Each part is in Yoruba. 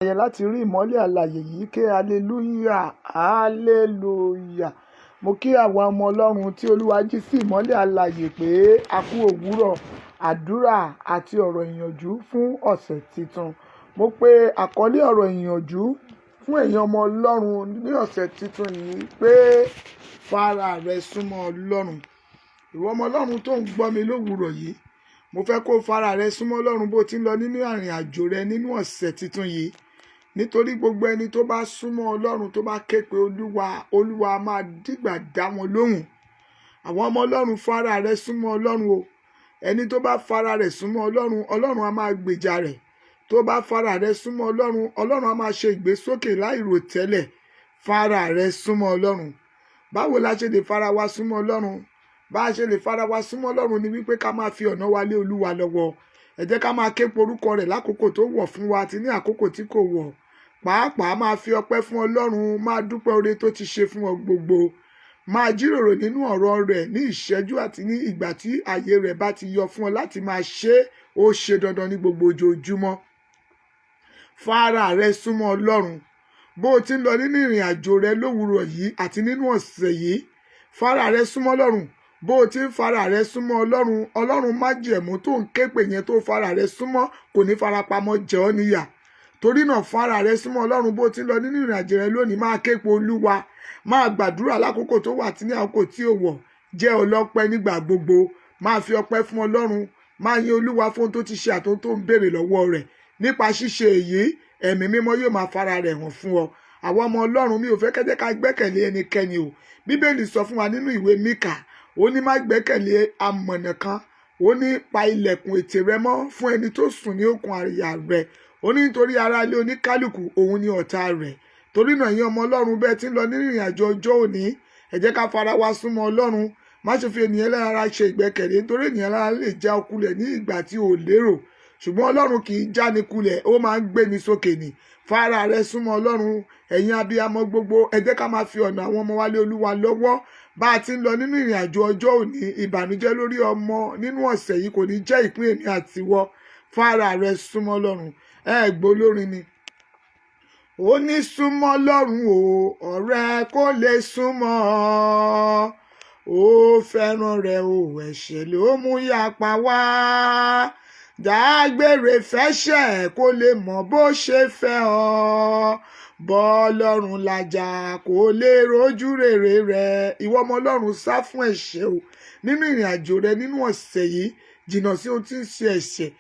Ayẹ láti rí ìmọ́lẹ̀ àlàyé yìí ké hallelujah hallelujah. Mo kí àwa ọmọ Ọlọ́run tí Olúwa jí sí ìmọ́lẹ̀ àlàyé pé a kú òwúrọ̀ àdúrà àti ọ̀rọ̀ ìyànjú fún ọ̀sẹ̀ tuntun. Mo pe àkọlé ọ̀rọ̀ ìyànjú fún ẹ̀yin ọmọ Ọlọ́run ní ọ̀sẹ̀ tuntun yìí pé fara rẹ súnmọ́ Ọlọ́run. Ìwọ ọmọ Ọlọ́run tó ń gbọ́ mi lówùúrọ̀ yìí, mo fẹ́ kó fara rẹ súnmọ́ Ọlọ́run bó ti ń lọ nínú àrìn àjò rẹ nínú ọ̀sẹ̀ tuntun yìí. Nítorí gbogbo ẹni tó bá súnmọ́ Ọlọ́run tó bá ké pe Olúwa máa dìgbà dá wọn lóhùn. Àwọn ọmọ Ọlọ́run fara rẹ súnmọ́ Ọlọ́run o. Ẹni tó bá fara rẹ̀ súnmọ́ Ọlọ́run, Ọlọ́run á máa gbèjà rẹ̀. Tó bá fara rẹ súnmọ́ Ọlọ́run, Ọlọ́run á máa ṣe ìgbésókè láìròtẹ́lẹ̀. Fara rẹ súnmọ́ Ọlọ́run. Báwo la ṣe lè fara wa súnmọ́ Ọlọ́run? Bá a ṣe lè fara wa súnmọ́ Ọlọ́run ni wípé ká máa fi ọ̀nà wa lé Olúwa lọ́wọ́. Ẹ jẹ́ ká máa ké pe orúkọ rẹ̀ lákòókò tó wọ̀ fún wa àti ní àkókò tí kò wọ̀. Pàápàá máa fi ọpẹ́ fún Ọlọ́run, máa dúpẹ́ oore tó ti ṣe fún ọ gbogbo. Máa jíròrò nínú ọ̀rọ̀ rẹ̀ ní ìṣẹ́jú àti ní ìgbà tí ààyè rẹ̀ bá ti yọ fún ọ láti máa ṣe ó ṣe dandan ní gbogbo ojoojúmọ́. Fara rẹ súnmọ́ Ọlọ́run. Bó o ti ń lọ nínú ìrìn àjò rẹ lówùúrọ̀ yìí àti nínú ọ̀sẹ̀ yìí, fara rẹ súnmọ́ Ọlọ́run. Bó o ti ń fara rẹ súnmọ́ Ọlọ́run, Ọlọ́run májẹ̀mú tó ń ké pè yẹn tó fara rẹ súnmọ́ kò ní farapamọ́ jẹ ọ́ níyà. Torí náà fara rẹ súnmọ́ Ọlọ́run bó ti ń lọ nínú ìrìn àjò rẹ lónìí, máa ké pe Olúwa, máa gbàdúrà lákòókò tó wà àti ní àkókò tí ò wọ̀. Jẹ́ ọlọ́pẹ́ nígbà gbogbo. Máa fi ọpẹ́ fún Ọlọ́run. Máa yin Olúwa fún ohun tó ti ṣe àti ohun tó ń béèrè lọ́wọ́ rẹ̀. Nípa ṣíṣe èyí, ẹ̀mí mímọ́ yóò máa fara rẹ̀ hàn fún ọ. Àwọn ọmọ Ọlọ́run, mi ò fẹ́ kẹ́jẹ́ ká gbẹ́kẹ̀lé ẹnikẹ́ni o. Bíbélì sọ fún wa nínú ìwé Míkà, ó ní má gbẹ́kẹ̀lé amọ̀nà kan. Ó ní pa ilẹ̀kùn ètè rẹ mọ́ fún ẹni tó sùn ní òkun àyà rẹ̀. Ó ní nítorí ara ilé oníkálùkù òun ni ọ̀tá rẹ̀. Torí náà ẹ̀yin ọmọ Ọlọ́run bẹ́ẹ̀ tí ń lọ nínú ìrìn àjò ọjọ́ òní, ẹ jẹ́ ká fara wa súnmọ́ Ọlọ́run. Má ṣe fi ènìyàn lára ṣe ìgbẹ́kẹ̀lé, nítorí ènìyàn lára lè já ọ kulẹ̀ ní ìgbà tí ò lérò. Ṣùgbọ́n Ọlọ́run kì í já ni kulẹ̀, ó máa ń gbé ni sókè ni. Fara rẹ súnmọ́ Ọlọ́run. Ẹ̀yin abiyamọ gbogbo, ẹ jẹ́ ká máa fi ọ̀nà àwọn ọmọ wa lé Olúwa lọ́wọ́. Bá a ti ń lọ nínú ìrìn àjò ọjọ́ òní, ìbànújẹ́ lórí ọmọ nínú ọ̀sẹ̀ yìí kò ní jẹ́ ìpín èmi àti ìwọ. Fara rẹ súnmọ́ Ọlọ́run. Gbọ́ olórin ni. Ó ní súnmọ́ Ọlọ́run o, ọ̀rẹ́ kó lè súnmọ́ ọ. Ó fẹ́ràn rẹ̀ o, ẹ̀ṣẹ̀ ló mú yapa wá. Dágbére fẹ́ṣẹ̀ kó lè mọ̀ bó ṣe fẹ́ ọ. Bọ́ Ọlọ́run làjà kó lè rojú rere rẹ̀. Ìwọ ọmọ Ọlọ́run, sá fún ẹ̀ṣẹ̀ o. Nínú ìrìn àjò rẹ nínú ọ̀sẹ̀ yìí, jìnnà sí ohun tí ń ṣe ẹ̀ṣẹ̀.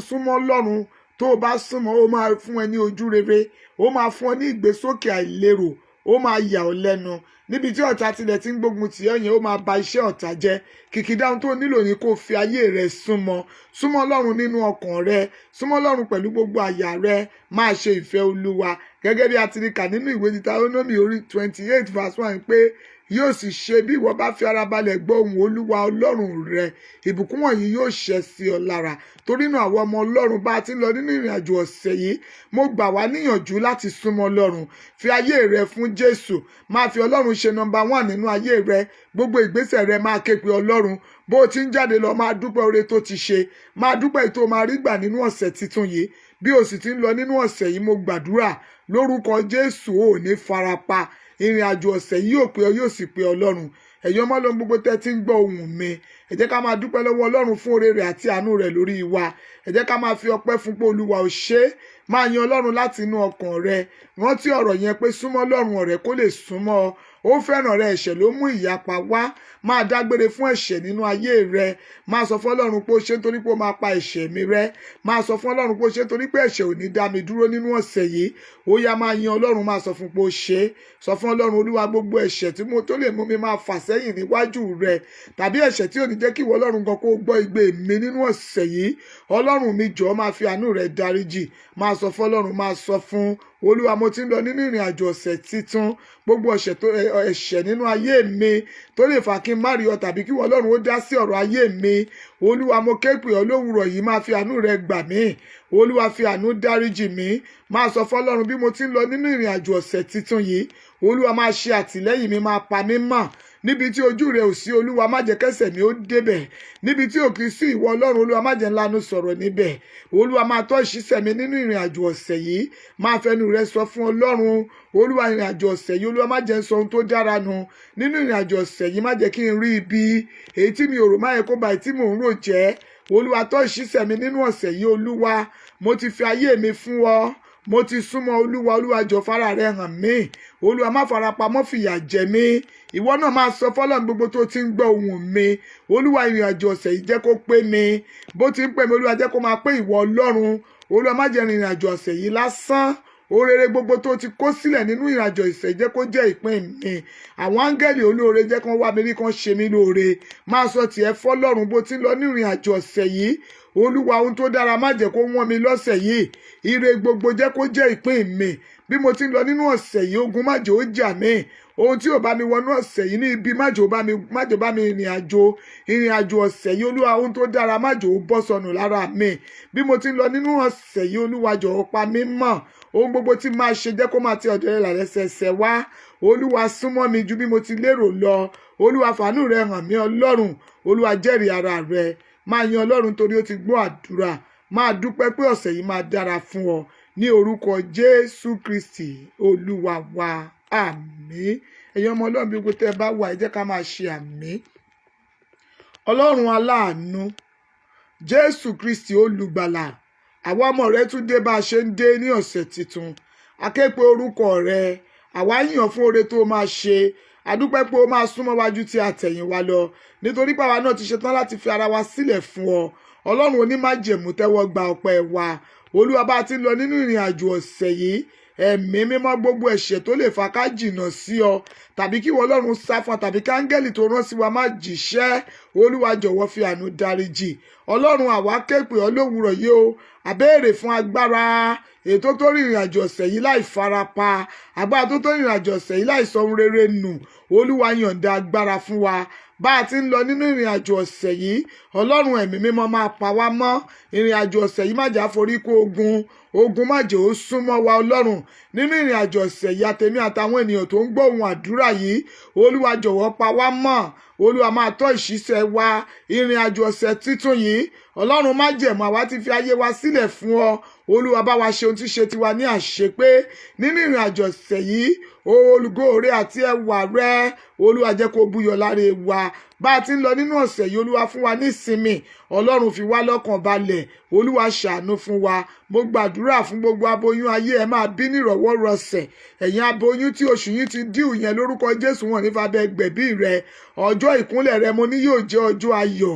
Súnmọ́ Ọlọ́run. Tó o bá súnmọ́, ó máa fún ẹ ní ojú rere. Ó máa fún ọ ní ìgbésókè àìlérò. Ó máa yà ọ́ lẹ́nu. Níbi tí ọ̀tá tilẹ̀ ti ń gbógun tì ọ́ yẹn, ó máa ba iṣẹ́ ọ̀tá jẹ́. Kìkìdá ohun tó nílò ni kó fi ayé rẹ súnmọ́. Súnmọ́ Ọlọ́run nínú ọkàn rẹ. Súnmọ́ Ọlọ́run pẹ̀lú gbogbo àyà rẹ. Máa ṣe ìfẹ́ Olúwa. Gẹ́gẹ́ bí a ti rí kà nínú ìwé Deuteronomy orí 28 verse 1 pé yóò sì ṣe bí ìwọ bá fi ara balẹ̀ gbọ́ ohùn Olúwa Ọlọ́run rẹ, ìbùkún wọ̀nyí yóò ṣẹ sí ọ lára. Torí náà àwọn ọmọ Ọlọ́run, bá a ti ń lọ nínú ìrìn àjò ọ̀sẹ̀ yìí, mo gbà wá níyànjú láti súnmọ́ Ọlọ́run. Fi ayé rẹ fún Jésù. Máa fi Ọlọ́run ṣe number 1 nínú ayé rẹ. Gbogbo ìgbésẹ̀ rẹ máa ké pe Ọlọ́run. Bó o ti ń jáde lọ, máa dúpẹ́ oore tó ti ṣe. Máa dúpẹ́ ètò máa rí gbà nínú ọ̀sẹ̀ tuntun yìí. Bí o sì ti ń lọ nínú ọ̀sẹ̀ yìí, mo gbàdúrà lórúkọ Jésù ò ní farapa. Ìrìn àjò ọ̀sẹ̀ yìí yóò pé ọ, yóò sì pé Ọlọ́run. Ẹ̀yin ọmọ Ọlọ́run gbogbo tẹ́ tí ń gbọ́ ohùn mi, ẹ jẹ́ ká máa dúpẹ́ lọ́wọ́ Ọlọ́run fún oore rẹ̀ àti àánú rẹ̀ lórí wa. Ẹ jẹ́ ká máa fi ọpẹ́ fún pé Olúwa ò ṣe é. Máa yin Ọlọ́run láti inú ọkàn rẹ. Rántí ọ̀rọ̀ yẹn pé súnmọ́ Ọlọ́run, ọ̀rẹ́ kó lè súnmọ́ ọ. Ó fẹ́ràn rẹ, ẹ̀ṣẹ̀ ló mú ìyapa wá. Máa dágbére fún ẹ̀ṣẹ̀ nínú ayé rẹ. Máa sọ fún Ọlọ́run pé ó ṣe nítorí pé ó máa pa ẹ̀ṣẹ̀ mi rẹ́. Máa sọ fún Ọlọ́run pé ó ṣe nítorí pé ẹ̀ṣẹ̀ ò ní dá mi dúró nínú ọ̀sẹ̀ yìí. Ó yá, máa yin Ọlọ́run, máa sọ fún pé ó ṣe é. Sọ fún Ọlọ́run, Olúwa, gbogbo ẹ̀ṣẹ̀ tí mo tó lè mú mi máa fà sẹ́yìn níwájú rẹ, tàbí ẹ̀ṣẹ̀ tí ò ní jẹ́ kí ìwọ Ọlọ́run gan kó gbọ́ igbe mi nínú ọ̀sẹ̀ yìí, Ọlọ́run mi jọ̀ọ́ máa fi àánú rẹ dáríjì. Máa sọ fún Ọlọ́run, máa sọ fún Olúwa, mo ti ń lọ nínú ìrìn àjò ọ̀sẹ̀ titun. Gbogbo ẹ̀ṣẹ̀ nínú ayé mi tó lè fà kí n má rí ọ tàbí kí ìwọ Ọlọ́run ó dá sí ọ̀rọ̀ ayé mi. Olúwa, mo ké pè ọ́ lówùúrọ̀ yìí, máa fi àánú rẹ gbà mí. Olúwa, fi àánú dáríjì mí. Máa sọ fún Ọlọ́run, bí mo ti ń lọ nínú ìrìn àjò ọ̀sẹ̀ titun yìí, Olúwa máa ṣe àtìlẹ́yìn mi, máa pa mí mọ́. níbi tí ojú rẹ ò sí olúwa má jẹ́ kẹ́sẹ̀ mi ó débẹ̀, níbi tí ò kì í sí ìwọ ọlọ́run olúwa má jẹ́ ńlanu sọ̀rọ̀ níbẹ̀. Olúwa máa tọ́ ìṣísẹ̀ mi nínú ìrìn àjò ọ̀sẹ̀ yìí, máa fẹnu rẹ sọ fún ọlọ́run. Olúwa ìrìn àjò ọ̀sẹ̀ yìí olúwa má jẹ́ ń sọ ohun tó dára nù nínú ìrìn àjò ọ̀sẹ̀ yìí, má jẹ́ kí n rí ibi èyí tí mi ò rò má yẹ kó ba èyí tí mò ń rò jẹ́. Olúwa tọ́ ìṣísẹ̀ mi nínú ọ̀sẹ̀ yìí olúwa, mo ti fi ayé mi fún ọ, mo ti súnmọ́ olúwa. Olúwa jọ̀ọ́ fara rẹ hàn mí, olúwa má farapamọ́ fìyà jẹ mí. Ìwọ náà máa sọ fọ́lọ́run gbogbo tó ti ń gbọ́ ohùn mi. Olúwa ìrìn àjò ọ̀sẹ̀ yìí jẹ́ kó pé mi, bó ti ń pè mí olúwa jẹ́ kó máa pé ìwọ ọlọ́run. Olúwa má jẹ́ ìrìn àjò ọ̀sẹ̀ yìí lásán. Orere gbogbo tó ti kó sílẹ̀ nínú ìrìnàjò ìṣẹ́ jẹ́ kó jẹ́ ìpín mi. Àwọn áńgẹ́lì olóore jẹ́ kán wá mi rí, kán ṣe mí lóore. Máa sọ tiẹ̀ fọ́lọ́run bó ti ń lọ ní ìrìnàjò ọ̀sẹ̀ yìí. Olúwa ohun tó dára má jẹ́ kó wọ́n mi lọ́sẹ̀ yìí. Ire gbogbo jẹ́ kó jẹ́ ìpín mi. Bí mo ti ń lọ nínú ọ̀sẹ̀ yìí, ogun má jẹ́ ó jà mí. Ohun tí ò bá mi wọnú ọ̀sẹ̀ yìí ní ibi má jẹ́ ó bá mi ìrìnàjò ọ̀sẹ̀ yìí. Olúwa ohun tó dára má jẹ́ ó bọ́ sọnù lára mi. Bí mo ti ń lọ nínú ọ̀sẹ̀ yìí, olúwa jọ̀ọ́ pa mí mọ́. Ohun gbogbo tí máa ṣe jẹ́ kó máa ti ọ̀dọ̀ rẹ lẹ́sẹẹsẹ wá. Olúwa súnmọ́ mi ju bí mo ti lérò lọ. Olúwa fàánú rẹ hàn mí ọlọ́run. Olúwa jẹ́rìí ara rẹ. Máa yan ọlọ́run torí ó ti gbọ́ àdúrà. Máa dúpẹ́ pé ọ̀sẹ̀ yìí máa dára fún ọ. Ní orúkọ Jésù Kristi olúwa wa, àmín. Ẹ̀yin ọmọ ọlọ́run bí gbogbo tẹ́ ẹ bá wà, ẹ jẹ́ ká máa ṣe àmín. Ọlọ́run aláàánú, Jésù Kristi olùgbàlà, àwa ọmọ rẹ tún dé bá a ṣe ń dé ní ọ̀sẹ̀ tuntun. A ké pe orúkọ rẹ, àwa yìn ọ́ fún oore tó máa ṣe. A dúpẹ́ pé o máa súnmọ́ wájú tí àtẹ̀yìnwá lọ, nítorí pé àwa náà ti ṣetán láti fi ara wa sílẹ̀ fún ọ. Ọlọ́run onímájẹ̀mú, tẹ́wọ́ gba ọpẹ́ wa. Olúwa bá ti ń lọ nínú ìrìn àjò ọ̀sẹ̀ yìí, ẹ̀mí mímọ́ gbogbo ẹ̀ṣẹ̀ tó lè fa ká jìnnà sí ọ, tàbí kí ìwọ ọlọ́run sá fún ọ, tàbí káńgẹ́lì tó rán sí wa má jìṣẹ́. Olúwa jọ̀wọ́ fi àánú dáríjì. Ọlọ́run àwa ké pè ọ́ lówùúrọ̀ yìí o, a béèrè fún agbára ètò tó rìnrìn àjò ọ̀sẹ̀ yìí láì farapa, agbára tó rìnrìn àjò ọ̀sẹ̀ yìí láì sọ ohun rere nù. Olúwa yọ̀ǹda agbára fún wa bá a ti ń lọ nínú ìrìn àjò ọ̀sẹ̀ yìí. Ọlọ́run ẹ̀mí mímọ́ máa pa wá mọ́. Ìrìn àjò ọ̀sẹ̀ yìí má jà forí kó ogun má jẹ́ ó súnmọ́ wa ọlọ́run. Nínú ìrìn àjò ọ̀sẹ̀ yìí, àtèmi àtàwọn ènìyàn tó ń gbọ́ ohùn àdúrà yìí, olúwa jọ̀wọ́ pa wá mọ́. Olúwa máa tọ́ ìṣísẹ̀ wa. Ìrìn àjò ọ̀sẹ̀ títún yìí, ọlọ́run má jẹ̀mú, àwa ti fi ayé wa sílẹ̀ fún ọ. Olúwa bá wa ṣe ohun tí ṣe tiwa ní àṣepé nínú ìrìn àjò ọ̀sẹ̀ yìí. Olùgó rẹ àti ẹwà rẹ, olúwa jẹ́ kó búyọ lára wa. Bá a ti ń lọ nínú ọ̀sẹ̀ yìí, olúwa fún wa ní ìsinmi. Ọlọ́run fi wá lọ́kàn balẹ̀. Olúwa ṣàánú fún wa. Mo gbàdúrà fún gbogbo aboyún ayé, ẹ máa bí nírọ̀wọ́rọ̀sẹ̀. Ẹ̀yin aboyún tí oṣù yìí ti díù yẹn, lórúkọ Jésù wọn nífa bẹ gbẹ̀bí rẹ. Ọjọ́ ìkúnlẹ̀ rẹ mo ní yóò jẹ́ ọjọ́ ayọ̀.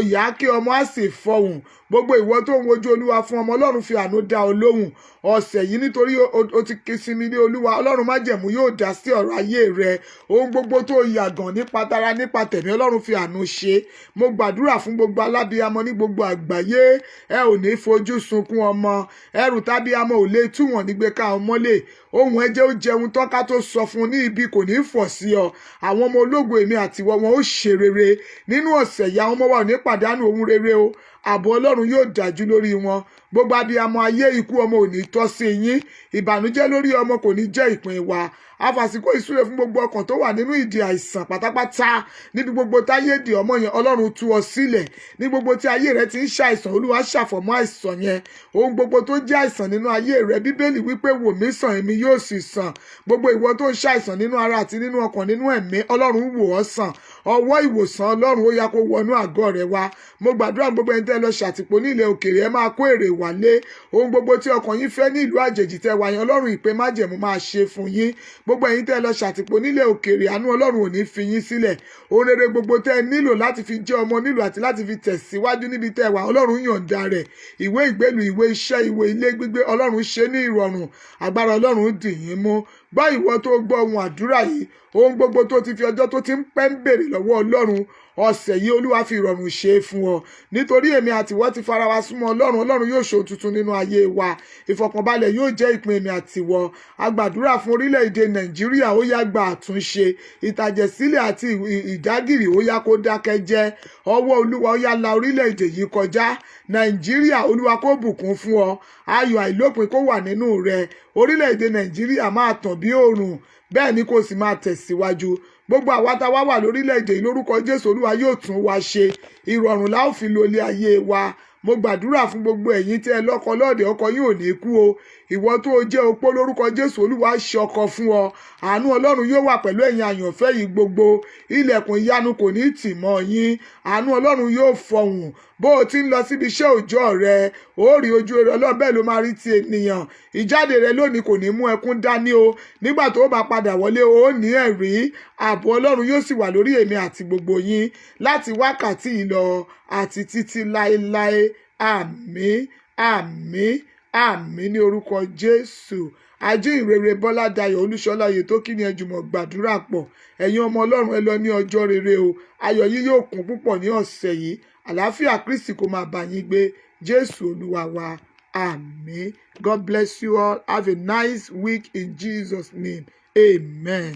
Ìyá kí ọmọ á sì fọhùn. Gbogbo ìwọ tó ń wojú olúwa fún ọmọ, ọlọ́run fi àánú dá ọ lóhùn ọ̀sẹ̀ yìí, nítorí o ti ké sí mi ní olúwa. Ọlọ́run májẹ̀mú yóò dá sí ọ̀rọ̀ ayé rẹ. Ohun gbogbo tó yàgàn nípa tara nípa tẹ̀mí, ọlọ́run fi àánú ṣe. Mo gbàdúrà fún gbogbo alábíamọ ní gbogbo àgbáyé. Ẹ ò ní fojú sunkún ọmọ. Ẹrù tábíamọ ò lè tú wọn nígbè ká ọmọ lè. Ohun ẹ̀jẹ̀ ó jẹun tán ká tó sọ fún ní ibi kò ní fọ̀ sí ọ. Àwọn ọmọ ológo èmi àtiwọ́ wọn ó ṣe rere nínú ọ̀sẹ̀ yìí. Àwọn ọmọ wa ò ní pàdánù ohun rere o. Ààbò ọlọ́run yóò dájú lórí wọn. Gbogbo abiyamọ ayé, ikú ọmọ ò ní tọ́ sí yín. Ìbànújẹ́ lórí ọmọ kò ní jẹ́ ìpín wa. Àfàsìkò ìsúre fún gbogbo ọkàn tó wà nínú ìdè àìsàn pátápátá. Níbi gbogbo táyé dè ọmọ yẹn, ọlọ́run tú ọ sílẹ̀. Ní gbogbo tí ayé rẹ ti ń ṣàìsàn, olúwa ṣàfọ̀mọ́ àìsàn yẹn. Ohun gbogbo tó jẹ́ àìsàn nínú ayé rẹ, bíbélì wípé wò mí sàn, èmi yóò sì sàn. Gbogbo ìwọ tó ń ṣàìsàn nínú ara àti nínú ọkàn, nínú ẹ̀mí, ọlọ́run wò ọ́ sàn. Ọwọ́ ìwòsàn ọlọ́run ó yá kó wọnú àgọ́ rẹ wá. Mo gbàdúrà gbogbo ẹni tẹ́ lọ ṣàtìpó ní ilẹ̀ òkèèrè, ẹ máa kó èrè wálé. Ohun gbogbo tí ọkàn yín fẹ́ ní ìlú àjèjì tẹ́ wà yẹn, ọlọ́run ìpè májẹ̀mú máa ṣe fún yín. Gbogbo ẹ̀yin tẹ́ lọ ṣàtìpó nílẹ̀ òkèèrè, àánú ọlọ́run ò ní fi yín sílẹ̀. Ohun rere gbogbo tẹ́ nílò láti fi jẹ́ ọmọ nílò àti láti fi tẹ̀síwájú níbi tẹ́ wà, ọlọ́run yọ̀ǹda rẹ̀. Ìwé ìgbélú, ìwé iṣẹ́, ìwé ilé gbígbé, ọlọ́run ṣe ní ìrọ̀rùn. Agbára ọlọ́run dì yín mú. Gbọ́ ìwọ tó gbọ́ ohun àdúrà yìí, ohun gbogbo tó ti fi ọjọ́ tó ti ń pẹ́ ń béèrè lọ́wọ́ ọlọ́run, ọ̀sẹ̀ yìí olúwa fi ìrọ̀rùn ṣe é fún ọ. Nítorí èmi àtiwọ́ ti fara wa súnmọ́ ọlọ́run, ọlọ́run yóò ṣe ohun tuntun nínú ayé wa. Ìfọ̀kànbalẹ̀ yóò jẹ́ ìpín èmi àtiwọ́. A gbàdúrà fún orílẹ̀-èdè Nàìjíríà, ó yá gba àtúnṣe. Ìtàjẹ̀sílẹ̀ àti ìdágìrì ó yá kó dákẹ́ jẹ́. Ọwọ́ olúwa ó yá la orílẹ̀-èdè yìí kọjá. Nàìjíríà, olúwa kó bùkún fún ọ. Ayọ̀ àìlópin kó wà nínú rẹ. Orílẹ̀-èdè Nàìjíríà máa tàn bí òòrùn. bẹ́ẹ̀ ni kò sì máa tẹ̀síwájú. Gbogbo àwa tá wá wà lórílẹ̀‐èdè yìí lórúkọ Jésù Olúwa yóò tún wa ṣe. Ìrọ̀rùn la ó fi lo ilé ayé wa. Mo gbàdúrà fún gbogbo ẹ̀yin tí ẹ lọ́kọ lọ́ọ̀dẹ̀, ọkọ yín ò ní kú o. Ìwọ tó o jẹ́ opó lórúkọ Jésù Olúwa ṣe ọkọ fún ọ. Àánú Ọlọ́run yóò wà pẹ̀lú ẹ̀yin àyànfẹ́ yìí gbogbo. Ilẹ̀kùn ìyanu kò ní tì mọ́ yín. Àánú Ọlọ́run yóò fọhùn. Bó o ti ń lọ síbi iṣẹ́ òòjọ́ rẹ, ó rí ojú rere Ọlọ́run, bẹ́ẹ̀ ló máa rí ti ènìyàn. Ìjáde rẹ lónìí kò ní mú ẹkún dání o. Nígbà tó bá padà wọlé o ní ẹ̀rí. Ààbò Ọlọ́run yóò sì wà lórí èmi àti gbogbo yín láti wákàtí yìí lọ àti títí láéláé. Àmín, àmín, àmín ní orúkọ Jésù. Ajínrere Bọ́ládayọ̀ Olúṣọlá Oyètókí ni ẹ jùmọ̀ gbàdúrà pọ̀. Ẹ̀yin ọmọ Ọlọ́run ẹ lọ ní ọjọ́ rere o. Ayọ̀ yín yóò kún púpọ̀ ní ọ̀sẹ̀ yìí. Àlàáfíà Kristi kó máa bá yín gbé. Jésù Olúwa wa. Àmín. God bless you all. Have a nice week in Jesus' name. Amen.